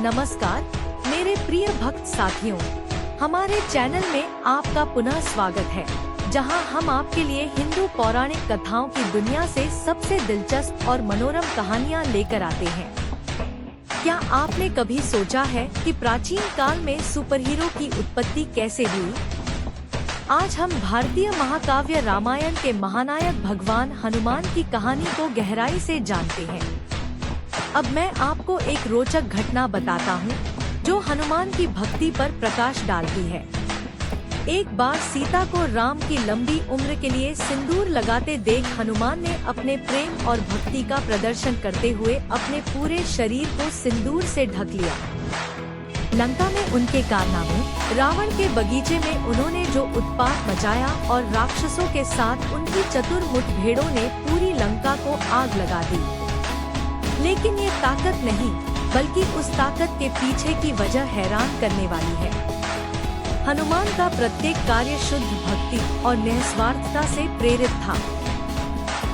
नमस्कार मेरे प्रिय भक्त साथियों, हमारे चैनल में आपका पुनः स्वागत है, जहां हम आपके लिए हिंदू पौराणिक कथाओं की दुनिया से सबसे दिलचस्प और मनोरम कहानियां लेकर आते हैं। क्या आपने कभी सोचा है कि प्राचीन काल में सुपरहीरो की उत्पत्ति कैसे हुई? आज हम भारतीय महाकाव्य रामायण के महानायक भगवान हनुमान की कहानी को गहराई से जानते हैं। अब मैं आपको एक रोचक घटना बताता हूँ, जो हनुमान की भक्ति पर प्रकाश डालती है। एक बार सीता को राम की लंबी उम्र के लिए सिंदूर लगाते देख हनुमान ने अपने प्रेम और भक्ति का प्रदर्शन करते हुए अपने पूरे शरीर को सिंदूर से ढक लिया। लंका में उनके कारनामों, रावण के बगीचे में उन्होंने जो उत्पात मचाया और राक्षसों के साथ उनकी चतुर मुठभेड़ों ने पूरी लंका को आग लगा दी। लेकिन ये ताकत नहीं, बल्कि उस ताकत के पीछे की वजह हैरान करने वाली है। हनुमान का प्रत्येक कार्य शुद्ध भक्ति और निस्वार्थता से प्रेरित था।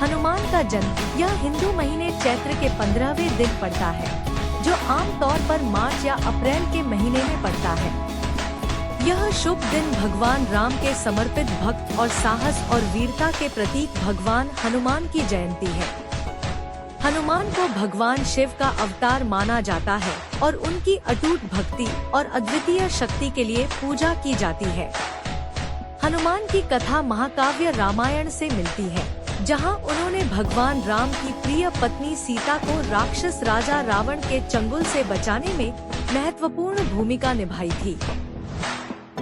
हनुमान का जन्म यह हिंदू महीने चैत्र के 15वें दिन पड़ता है, जो आमतौर पर मार्च या अप्रैल के महीने में पड़ता है। यह शुभ दिन भगवान राम के समर्पित भक्त और साहस और वीरता के प्रतीक भगवान हनुमान की जयंती है। हनुमान को भगवान शिव का अवतार माना जाता है और उनकी अटूट भक्ति और अद्वितीय शक्ति के लिए पूजा की जाती है। हनुमान की कथा महाकाव्य रामायण से मिलती है, जहां उन्होंने भगवान राम की प्रिय पत्नी सीता को राक्षस राजा रावण के चंगुल से बचाने में महत्वपूर्ण भूमिका निभाई थी।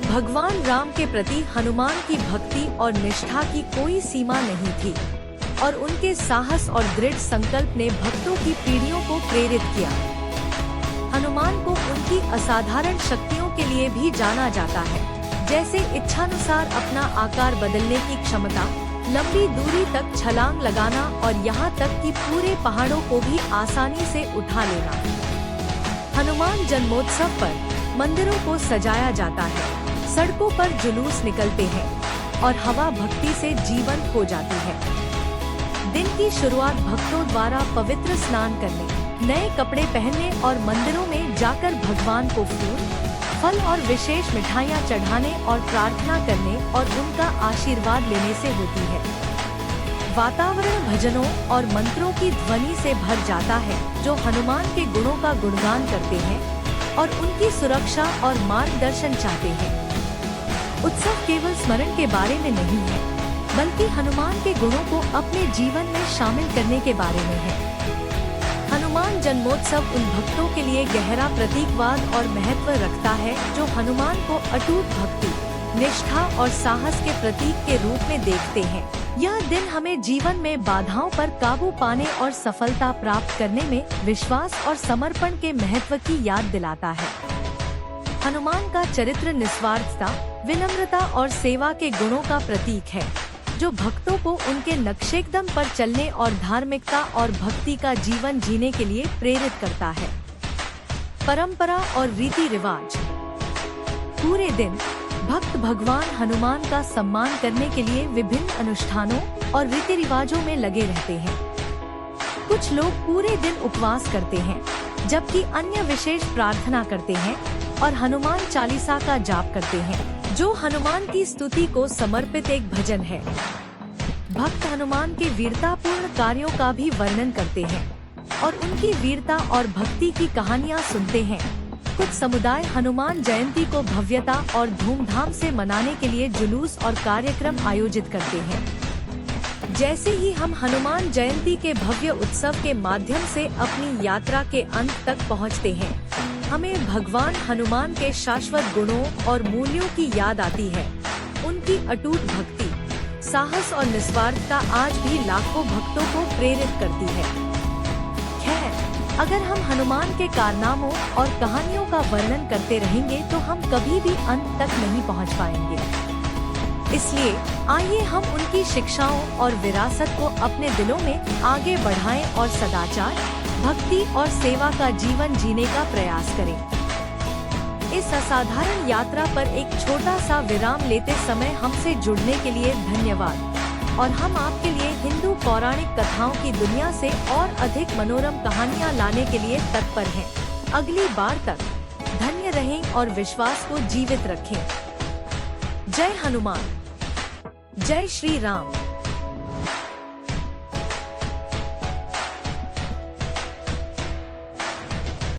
भगवान राम के प्रति हनुमान की भक्ति और निष्ठा की कोई सीमा नहीं थी और उनके साहस और दृढ़ संकल्प ने भक्तों की पीढ़ियों को प्रेरित किया। हनुमान को उनकी असाधारण शक्तियों के लिए भी जाना जाता है, जैसे इच्छानुसार अपना आकार बदलने की क्षमता, लंबी दूरी तक छलांग लगाना और यहाँ तक कि पूरे पहाड़ों को भी आसानी से उठा लेना। हनुमान जन्मोत्सव पर मंदिरों को सजाया जाता है, सड़कों पर जुलूस निकलते हैं और हवा भक्ति से जीवंत हो जाती है। दिन की शुरुआत भक्तों द्वारा पवित्र स्नान करने, नए कपड़े पहनने और मंदिरों में जाकर भगवान को फूल, फल और विशेष मिठाइयाँ चढ़ाने और प्रार्थना करने और उनका आशीर्वाद लेने से होती है। वातावरण भजनों और मंत्रों की ध्वनि से भर जाता है, जो हनुमान के गुणों का गुणगान करते हैं और उनकी सुरक्षा और मार्गदर्शन चाहते हैं। उत्सव केवल स्मरण के बारे में नहीं है, बल्कि हनुमान के गुणों को अपने जीवन में शामिल करने के बारे में है। हनुमान जन्मोत्सव उन भक्तों के लिए गहरा प्रतीकवाद और महत्व रखता है, जो हनुमान को अटूट भक्ति, निष्ठा और साहस के प्रतीक के रूप में देखते हैं। यह दिन हमें जीवन में बाधाओं पर काबू पाने और सफलता प्राप्त करने में विश्वास और समर्पण के महत्व की याद दिलाता है। हनुमान का चरित्र निस्वार्थता, विनम्रता और सेवा के गुणों का प्रतीक है, जो भक्तों को उनके नक्शेकदम पर चलने और धार्मिकता और भक्ति का जीवन जीने के लिए प्रेरित करता है। परंपरा और रीति रिवाज। पूरे दिन भक्त भगवान हनुमान का सम्मान करने के लिए विभिन्न अनुष्ठानों और रीति रिवाजों में लगे रहते हैं। कुछ लोग पूरे दिन उपवास करते हैं, जबकि अन्य विशेष प्रार्थना करते हैं और हनुमान चालीसा का जाप करते हैं, जो हनुमान की स्तुति को समर्पित एक भजन है। भक्त हनुमान के वीरतापूर्ण कार्यों का भी वर्णन करते हैं और उनकी वीरता और भक्ति की कहानियां सुनते हैं। कुछ समुदाय हनुमान जयंती को भव्यता और धूमधाम से मनाने के लिए जुलूस और कार्यक्रम आयोजित करते हैं। जैसे ही हम हनुमान जयंती के भव्य उत्सव के माध्यम से अपनी यात्रा के अंत तक पहुँचते हैं, हमें भगवान हनुमान के शाश्वत गुणों और मूल्यों की याद आती है। उनकी अटूट भक्ति, साहस और निस्वार्थता आज भी लाखों भक्तों को प्रेरित करती है। खैर, अगर हम हनुमान के कारनामों और कहानियों का वर्णन करते रहेंगे तो हम कभी भी अंत तक नहीं पहुंच पाएंगे। इसलिए आइए हम उनकी शिक्षाओं और विरासत को अपने दिलों में आगे बढ़ाएं और सदाचार, भक्ति और सेवा का जीवन जीने का प्रयास करें। इस असाधारण यात्रा पर एक छोटा सा विराम लेते समय हमसे जुड़ने के लिए धन्यवाद और हम आपके लिए हिंदू पौराणिक कथाओं की दुनिया से और अधिक मनोरम कहानियाँ लाने के लिए तत्पर हैं। अगली बार तक धन्य रहें और विश्वास को जीवित रखें। जय हनुमान। जय श्री राम।